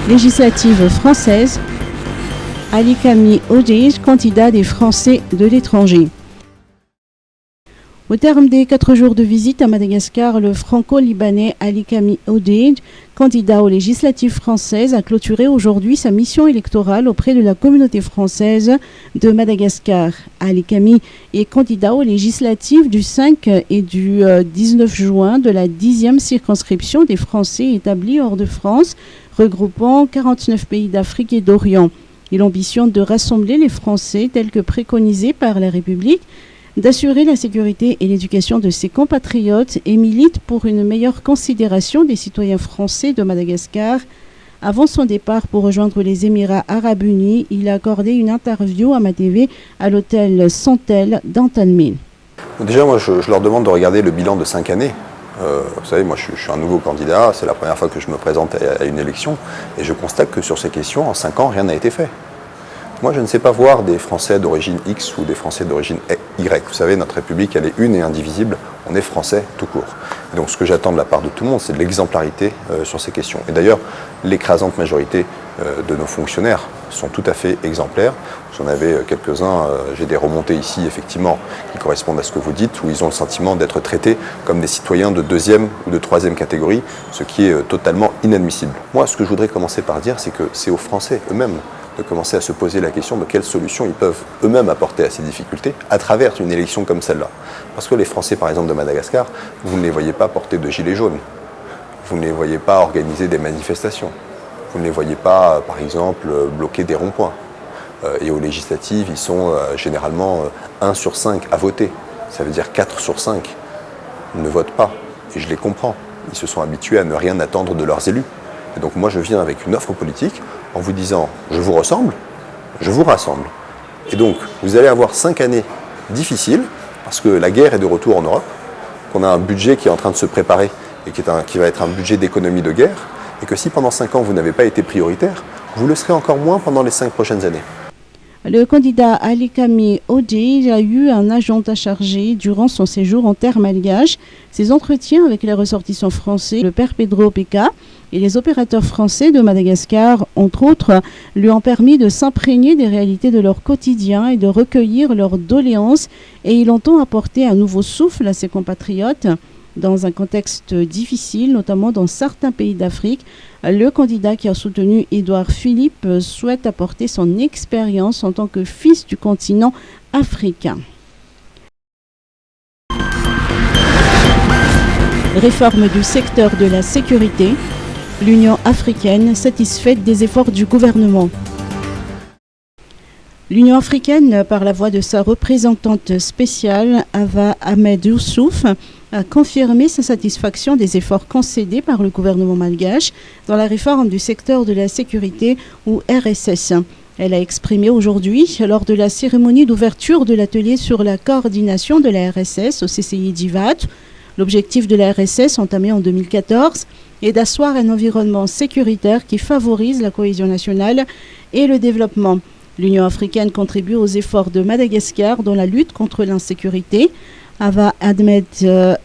Législative française, Alikami Odeij, candidat des Français de l'étranger. Au terme des 4 jours de visite à Madagascar, le franco-libanais Alikami Odeij, candidat aux législatives françaises, a clôturé aujourd'hui sa mission électorale auprès de la communauté française de Madagascar. Alikami est candidat aux législatives du 5 et du 19 juin de la 10e circonscription des Français établis hors de France, regroupant 49 pays d'Afrique et d'Orient. Il ambitionne de rassembler les Français tels que préconisés par la République, d'assurer la sécurité et l'éducation de ses compatriotes et milite pour une meilleure considération des citoyens français de Madagascar. Avant son départ pour rejoindre les Émirats arabes unis, il a accordé une interview à MaTV à l'hôtel Santel d'Antalmine. Déjà, moi, je leur demande de regarder le bilan de 5 années. Vous savez, moi, je suis un nouveau candidat, c'est la première fois que je me présente à une élection, et je constate que sur ces questions, en 5 ans, rien n'a été fait. Moi, je ne sais pas voir des Français d'origine X ou des Français d'origine Y. Vous savez, notre République, elle est une et indivisible. On est Français tout court. Et donc, ce que j'attends de la part de tout le monde, c'est de l'exemplarité sur ces questions. Et d'ailleurs, l'écrasante majorité de nos fonctionnaires sont tout à fait exemplaires. Vous en avez quelques-uns, j'ai des remontées ici, effectivement, qui correspondent à ce que vous dites, où ils ont le sentiment d'être traités comme des citoyens de 2e ou de 3e catégorie, ce qui est totalement inadmissible. Moi, ce que je voudrais commencer par dire, c'est que c'est aux Français eux-mêmes de commencer à se poser la question de quelles solutions ils peuvent eux-mêmes apporter à ces difficultés à travers une élection comme celle-là. Parce que les Français, par exemple, de Madagascar, vous ne les voyez pas porter de gilets jaunes. Vous ne les voyez pas organiser des manifestations. Vous ne les voyez pas, par exemple, bloquer des ronds-points. Et aux législatives, ils sont généralement 1 sur 5 à voter. Ça veut dire 4 sur 5 ne votent pas. Et je les comprends. Ils se sont habitués à ne rien attendre de leurs élus. Et donc moi, je viens avec une offre politique en vous disant « je vous ressemble, je vous rassemble ». Et donc, vous allez avoir 5 années difficiles, parce que la guerre est de retour en Europe, qu'on a un budget qui est en train de se préparer et qui va être un budget d'économie de guerre, et que si pendant 5 ans, vous n'avez pas été prioritaire, vous le serez encore moins pendant les 5 prochaines années. Le candidat Alikami Odeij a eu un agenda chargé durant son séjour en terre malgache. Ses entretiens avec les ressortissants français, le père Pedro Peka et les opérateurs français de Madagascar, entre autres, lui ont permis de s'imprégner des réalités de leur quotidien et de recueillir leurs doléances. Et il entend apporter un nouveau souffle à ses compatriotes. Dans un contexte difficile, notamment dans certains pays d'Afrique, le candidat qui a soutenu Édouard Philippe souhaite apporter son expérience en tant que fils du continent africain. Réforme du secteur de la sécurité. L'Union africaine satisfaite des efforts du gouvernement. L'Union africaine, par la voix de sa représentante spéciale, Ava Ahmed Youssouf, a confirmé sa satisfaction des efforts concédés par le gouvernement malgache dans la réforme du secteur de la sécurité ou RSS. Elle a exprimé aujourd'hui, lors de la cérémonie d'ouverture de l'atelier sur la coordination de la RSS au CCI d'Ivat, l'objectif de la RSS entamé en 2014 est d'asseoir un environnement sécuritaire qui favorise la cohésion nationale et le développement. L'Union africaine contribue aux efforts de Madagascar dans la lutte contre l'insécurité. Ava Ahmed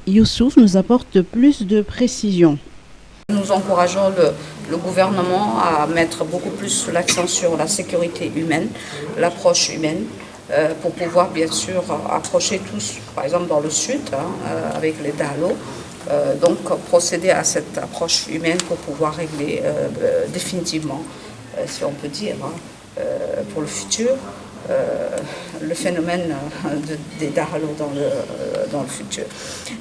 Youssouf nous apporte plus de précisions. Nous encourageons le gouvernement à mettre beaucoup plus l'accent sur la sécurité humaine, l'approche humaine, pour pouvoir bien sûr approcher tous, par exemple dans le sud, avec les Dalo, donc procéder à cette approche humaine pour pouvoir régler définitivement, si on peut dire, pour le futur, le phénomène des Dalo dans le futur.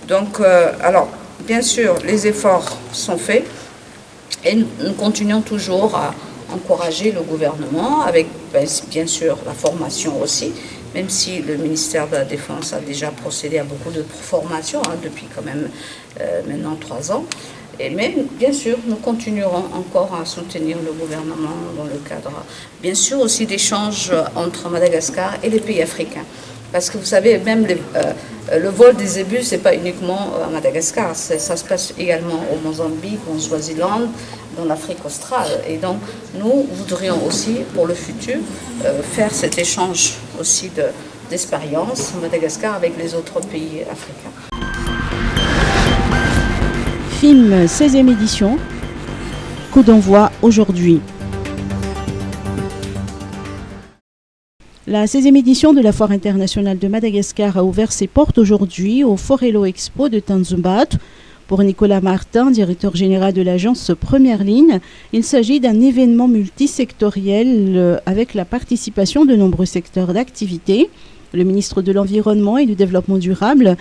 Donc, alors, bien sûr, les efforts sont faits et nous continuons toujours à encourager le gouvernement avec, bien sûr, la formation aussi, même si le ministère de la Défense a déjà procédé à beaucoup de formations depuis quand même maintenant 3 ans. Mais bien sûr, nous continuerons encore à soutenir le gouvernement dans le cadre, bien sûr, aussi d'échanges entre Madagascar et les pays africains. Parce que vous savez, même le vol des zébus, ce n'est pas uniquement à Madagascar, ça se passe également au Mozambique, en Swaziland, dans l'Afrique australe. Et donc, nous voudrions aussi, pour le futur, faire cet échange aussi d'expérience Madagascar avec les autres pays africains. Film 16e édition. coup d'envoi aujourd'hui. La 16e édition de la Foire internationale de Madagascar a ouvert ses portes aujourd'hui au Forello Expo de Tanzumbat. Pour Nicolas Martin, directeur général de l'agence Première Ligne, il s'agit d'un événement multisectoriel avec la participation de nombreux secteurs d'activité. Le ministre de l'Environnement et du Développement durable,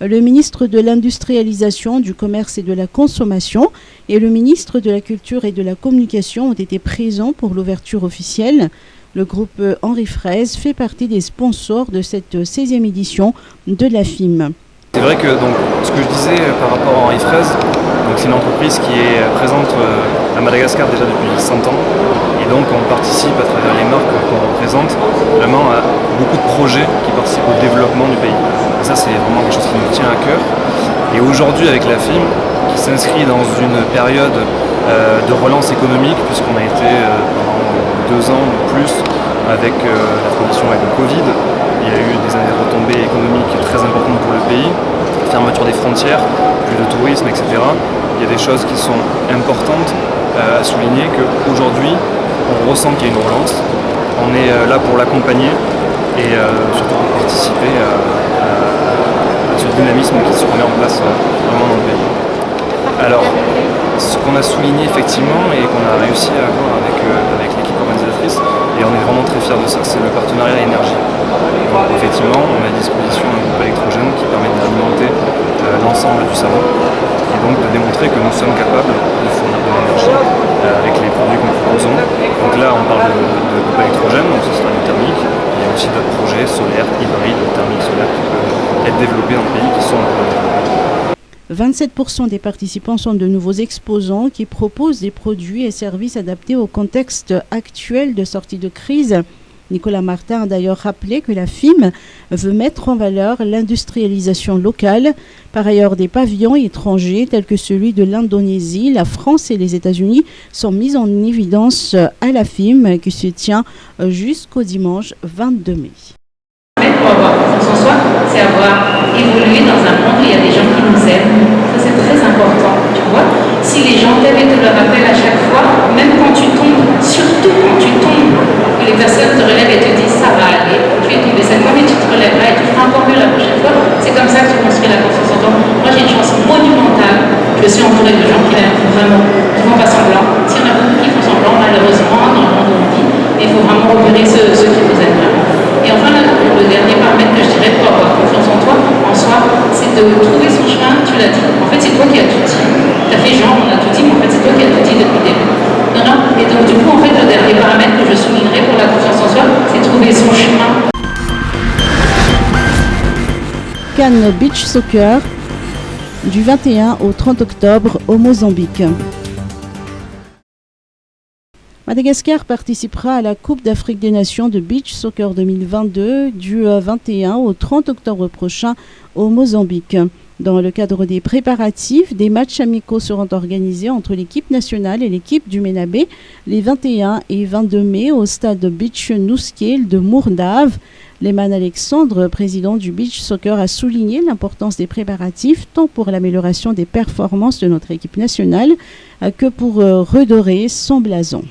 le ministre de l'Industrialisation, du Commerce et de la Consommation et le ministre de la Culture et de la Communication ont été présents pour l'ouverture officielle. Le groupe Henri Fraise fait partie des sponsors de cette 16e édition de la FIM. C'est vrai que donc, ce que je disais par rapport à Henri Fraise, c'est une entreprise qui est présente à Madagascar déjà depuis 100 ans et donc on participe à travers les marques qu'on représente vraiment à beaucoup de projets qui participent au développement du pays. Et ça c'est vraiment quelque chose qui nous tient à cœur. Et aujourd'hui avec la FIM qui s'inscrit dans une période de relance économique puisqu'on a été pendant 2 ans ou plus avec la transition avec le Covid. Il y a eu des retombées économiques très importantes pour le pays, fermeture des frontières, plus de tourisme, etc. Il y a des choses qui sont importantes à souligner qu'aujourd'hui, on ressent qu'il y a une relance. On est là pour l'accompagner et surtout pour participer à ce dynamisme qui se remet en place vraiment dans le pays. Alors, ce qu'on a souligné effectivement et qu'on a réussi à avoir avec l'équipe organisatrice, et on est vraiment très fiers de ça, c'est le partenariat énergie. Donc effectivement, on met à disposition un groupe électrogène qui permet d'alimenter l'ensemble du salon et donc de démontrer que nous sommes capables de fournir de l'énergie avec les produits que nous proposons. Donc là, on parle de groupe électrogène, donc ce sera du thermique. Il y a aussi d'autres projets solaires, hybrides, thermiques, solaires qui peuvent être développés dans le pays qui sont en cours de développement. 27% des participants sont de nouveaux exposants qui proposent des produits et services adaptés au contexte actuel de sortie de crise. Nicolas Martin a d'ailleurs rappelé que la FIM veut mettre en valeur l'industrialisation locale. Par ailleurs, des pavillons étrangers tels que celui de l'Indonésie, la France et les États-Unis sont mis en évidence à la FIM qui se tient jusqu'au dimanche 22 mai. Pour avoir confiance en soi, c'est avoir évolué dans un monde où il y a des gens qui nous aiment. Ça, c'est très important, tu vois. Si les gens t'aiment et te le rappellent à chaque fois, même quand tu tombes, surtout quand tu tombes, que les personnes te relèvent et te disent ça va aller, tu es tombé cette fois, mais tu te relèveras et tu feras encore mieux la prochaine fois. C'est comme ça que tu construis la confiance en toi. Moi, j'ai une chance monumentale. Je suis entourée de gens qui m'aiment vraiment, qui font pas semblant. Si on a beaucoup qui font semblant, malheureusement, dans le monde où on vit, il faut vraiment repérer ceux qui vous aiment vraiment. Et enfin, le dernier paramètre que je dirais pour avoir confiance en toi, en soi, c'est de trouver son chemin, tu l'as dit. En fait, c'est toi qui as tout dit. Tu as fait genre, on a tout dit, mais en fait, c'est toi qui as tout dit depuis le début. Non. Et donc, du coup, en fait, le dernier paramètre que je soulignerais pour la confiance en soi, c'est trouver son chemin. Cannes Beach Soccer, du 21 au 30 octobre au Mozambique. Madagascar participera à la Coupe d'Afrique des Nations de Beach Soccer 2022 du 21 au 30 octobre prochain au Mozambique. Dans le cadre des préparatifs, des matchs amicaux seront organisés entre l'équipe nationale et l'équipe du Ménabé les 21 et 22 mai au stade Beach Nouskil de Mourdave. Lehman Alexandre, président du Beach Soccer, a souligné l'importance des préparatifs tant pour l'amélioration des performances de notre équipe nationale que pour redorer son blason.